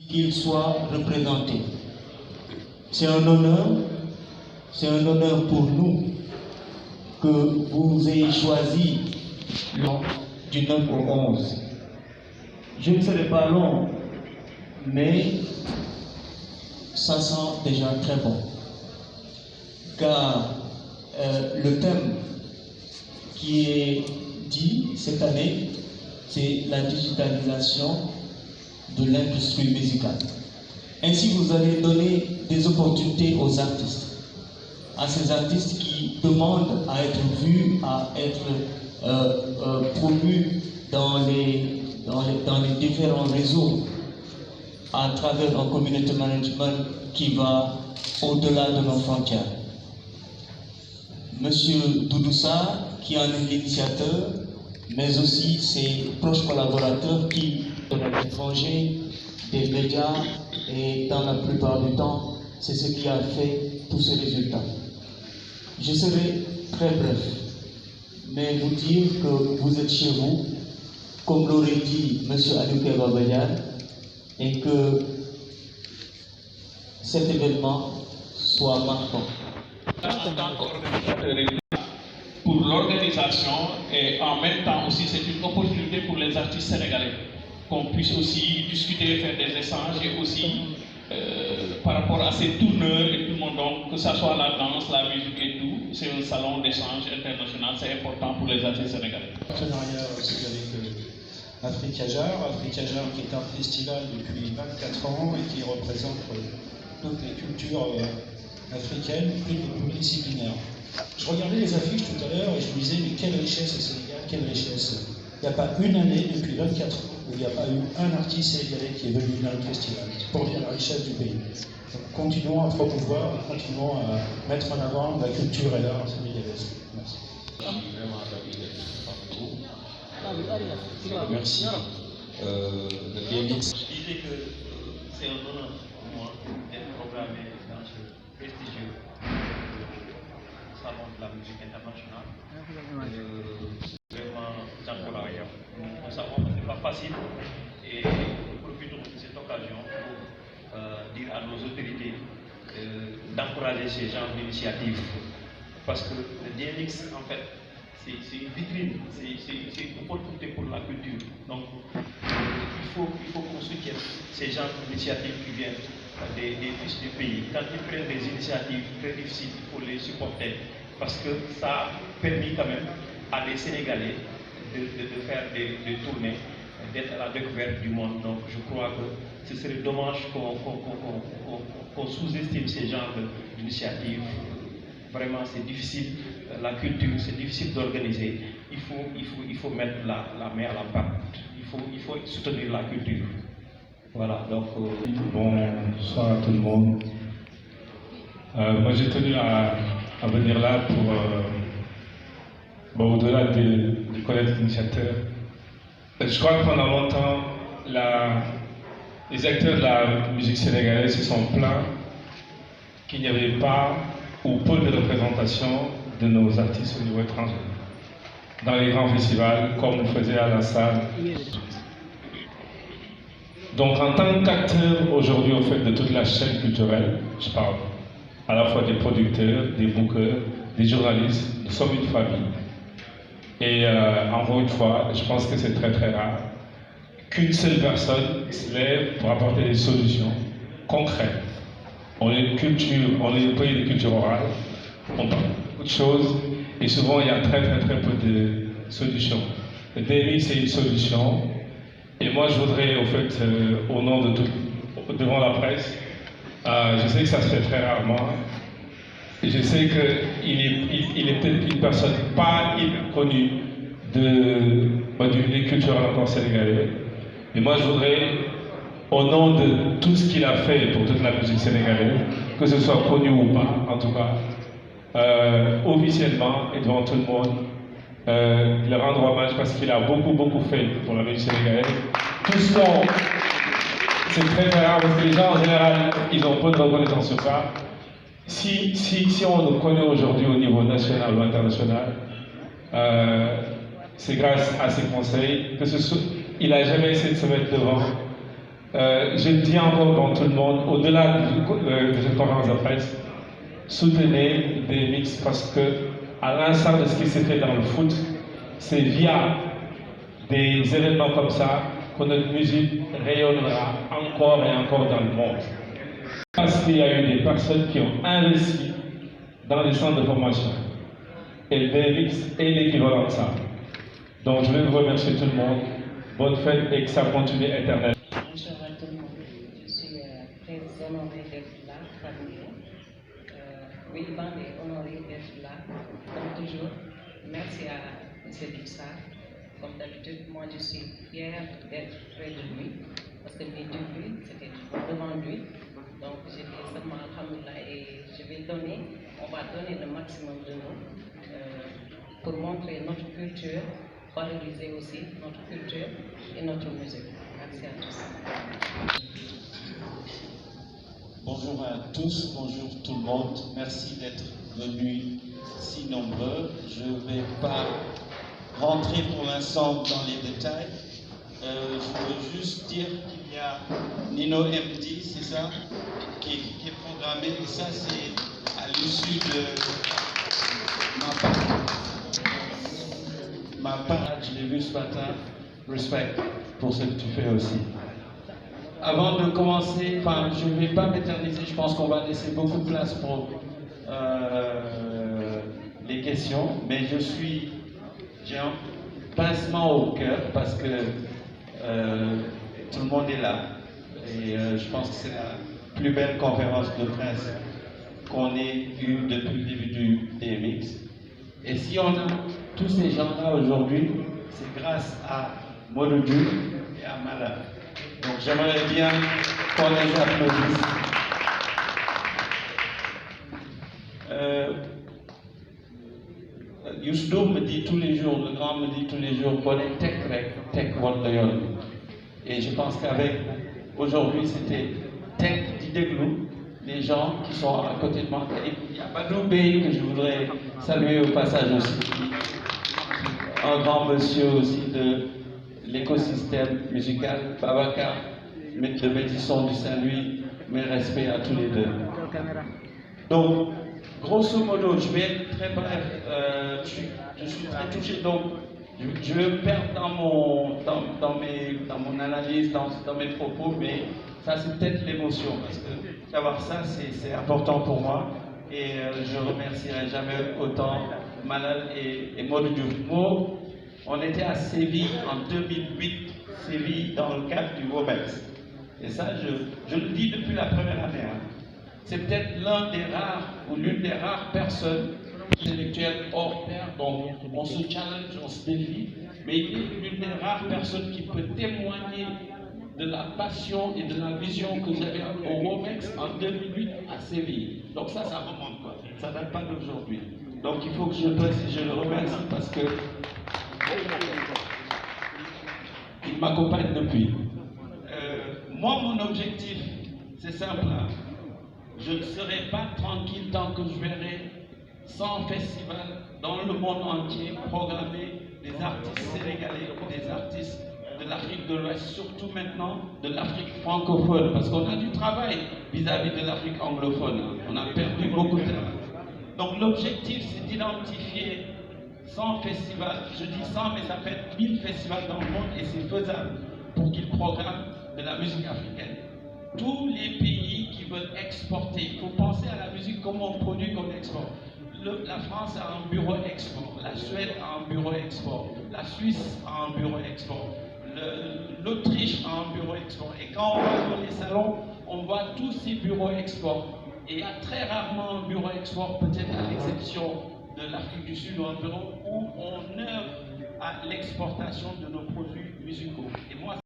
qu'il soit représenté. C'est un honneur pour nous que vous ayez choisi du 9 au 11. Je ne serai pas long, mais ça sent déjà très bon. Car le thème qui est dit cette année, c'est la digitalisation de l'industrie musicale. Ainsi, vous allez donner des opportunités aux artistes, à ces artistes qui demandent à être vus, à être promus dans les différents réseaux à travers un community management qui va au-delà de nos frontières. Monsieur Doudoussa, qui en est l'initiateur, mais aussi ses proches collaborateurs qui, de l'étranger, des médias, et dans la plupart du temps, c'est ce qui a fait tous ces résultats. Je serai très bref, mais vous dire que vous êtes chez vous, comme l'aurait dit M. Adouké Babayan, et que cet événement soit marquant. Pour l'organisation et en même temps aussi c'est une opportunité pour les artistes sénégalais qu'on puisse aussi discuter, faire des échanges et aussi par rapport à ces tourneurs et tout le monde, donc, que ce soit la danse, la musique et tout, c'est un salon d'échange international, c'est important pour les artistes sénégalais. Partenariat aussi avec Africajar qui est un festival depuis 24 ans et qui représente toutes les cultures africaines, pluridisciplinaires. Je regardais les affiches tout à l'heure et je me disais, mais quelle richesse au Sénégal, quelle richesse. Il n'y a pas une année depuis 24 ans où il n'y a pas eu un artiste sénégalais qui est venu dans le festival, pour dire la richesse du pays. Donc, continuons à promouvoir, continuons à mettre en avant la culture et l'art sénégalais. Merci. Merci. Je disais que c'est un honneur pour moi d'être programmé dans ce prestigieux salon de la musique internationale. Vraiment, j'encourage. Nous savons que ce n'est pas facile et nous profitons de cette occasion pour dire à nos autorités d'encourager ces genres d'initiatives. Parce que le DMX, en fait, c'est une vitrine, c'est une opportunité pour la culture. Donc, il faut qu'on soutienne ces genres d'initiatives qui viennent des fils du pays. Quand ils prennent des initiatives très difficiles, il faut les supporter. Parce que ça a permis quand même à des Sénégalais de faire des tournées, d'être à la découverte du monde. Donc je crois que ce serait dommage qu'on sous-estime ces genres d'initiatives. Vraiment c'est difficile, la culture c'est difficile d'organiser. Il faut mettre la main à la pâte. Il faut soutenir la culture. Voilà, donc... Bonsoir à tout le monde. Moi j'ai tenu à venir là pour, au-delà de connaître l'initiateur. Je crois que pendant longtemps, les acteurs de la musique sénégalaise se sont plaints qu'il n'y avait pas ou peu de représentation de nos artistes au niveau étranger. Dans les grands festivals, comme on faisait à la salle. Donc en tant qu'acteur aujourd'hui au fait de toute la chaîne culturelle, je parle à la fois des producteurs, des bookers, des journalistes, nous sommes une famille. Et encore une fois, je pense que c'est très très rare qu'une seule personne se lève pour apporter des solutions concrètes. On est une culture, on est un pays de culture orale, on parle de beaucoup de choses et souvent il y a très peu de solutions. Le DMX c'est une solution et moi je voudrais au fait, au nom de devant la presse, je sais que ça se fait très rarement. Et je sais qu'il est peut-être une personne pas hyper connue des cultures encore sénégalaises. Et moi, je voudrais, au nom de tout ce qu'il a fait pour toute la musique sénégalaise, que ce soit connu ou pas, en tout cas, officiellement et devant tout le monde, lui rendre hommage parce qu'il a beaucoup fait pour la musique sénégalaise. Tout ce qu'on... C'est très rare parce que les gens en général, ils ont peu de reconnaissance sur ça. Si on le connaît aujourd'hui au niveau national ou international, c'est grâce à ses conseils. Il n'a jamais essayé de se mettre devant Je dis encore dans tout le monde, au-delà de cette conférence de presse, soutenez DMX parce que, à l'instar de ce qui s'est fait dans le foot, c'est via des événements comme ça que notre musique rayonnera encore et encore dans le monde. Parce qu'il y a eu des personnes qui ont investi dans les centres de formation. Et le DMX est l'équivalent de ça. Donc je vais vous remercier tout le monde. Bonne fête et que ça continue éternellement. Bonjour à tout le monde. Je suis très honorée d'être là parmi vous. Oui, Band est honoré d'être là, comme toujours. Merci à M. Doussard. Comme d'habitude, moi je suis fière d'être près de lui, parce que mes débuts, c'était devant lui. Donc j'ai dit seulement alhamdoulilah et je vais donner, on va donner le maximum de nous pour montrer notre culture, valoriser aussi notre culture et notre musique. Merci à tous. Bonjour à tous, bonjour tout le monde. Merci d'être venus si nombreux. Je ne vais pas rentrer pour l'instant dans les détails. Je veux juste dire qu'il y a Nino MD, c'est ça, qui est programmé, et ça c'est à l'issue de ma part. Je l'ai vu ce matin. Respect pour ce que tu fais aussi. Avant de commencer, je ne vais pas m'éterniser, je pense qu'on va laisser beaucoup de place pour les questions, mais j'ai un pincement au cœur parce que tout le monde est là et je pense que c'est la plus belle conférence de presse qu'on ait eue depuis le début du DMX. Et si on a tous ces gens-là aujourd'hui, c'est grâce à Modou Diouf et à Malal. Donc j'aimerais bien qu'on les applaudisse. Youssou me dit tous les jours, le grand me dit tous les jours, qu'on est tech Wonderyon. Et je pense qu'avec aujourd'hui c'était tech d'Idéglou, les gens qui sont à côté de moi. Il y a Badou Bey que je voudrais saluer au passage aussi, un grand monsieur aussi de l'écosystème musical, Babacar, maître de Bétisson du Saint-Louis, mes respects à tous les deux. Donc, grosso modo, je vais être très bref, je suis très touché, donc je vais me perdre dans mon analyse, dans mes propos, mais ça c'est peut-être l'émotion, parce que savoir ça c'est important pour moi, et je remercierai jamais autant Malal et Modou Diouf. On était à Séville en 2008, Séville dans le cadre du WOMEX. Et ça, je le dis depuis la première année. Hein. C'est peut-être l'un des rares ou l'une des rares personnes intellectuelles hors pair, donc on se challenge, on se défie, mais il est l'une des rares personnes qui peut témoigner de la passion et de la vision que j'avais au WOMEX en 2008 à Séville. Donc ça remonte quoi, ça date pas d'aujourd'hui. Donc il faut que je le remercie parce que il m'accompagne depuis. Moi, mon objectif, c'est simple. Je ne serai pas tranquille tant que je verrai 100 festivals dans le monde entier programmer des artistes sénégalais ou des artistes de l'Afrique de l'Ouest, surtout maintenant de l'Afrique francophone, parce qu'on a du travail vis-à-vis de l'Afrique anglophone. On a perdu beaucoup de temps. Donc l'objectif, c'est d'identifier 100 festivals, je dis 100, mais ça fait 1000 festivals dans le monde et c'est faisable pour qu'ils programment de la musique africaine. Tous les pays qui veulent exporter, il faut penser à la musique comme on produit, comme on exporte. La France a un bureau export, la Suède a un bureau export, la Suisse a un bureau export, l'Autriche a un bureau export. Et quand on va dans les salons, on voit tous ces bureaux export. Et il y a très rarement un bureau export, peut-être à l'exception de l'Afrique du Sud ou environ, où on œuvre à l'exportation de nos produits musicaux. Et moi,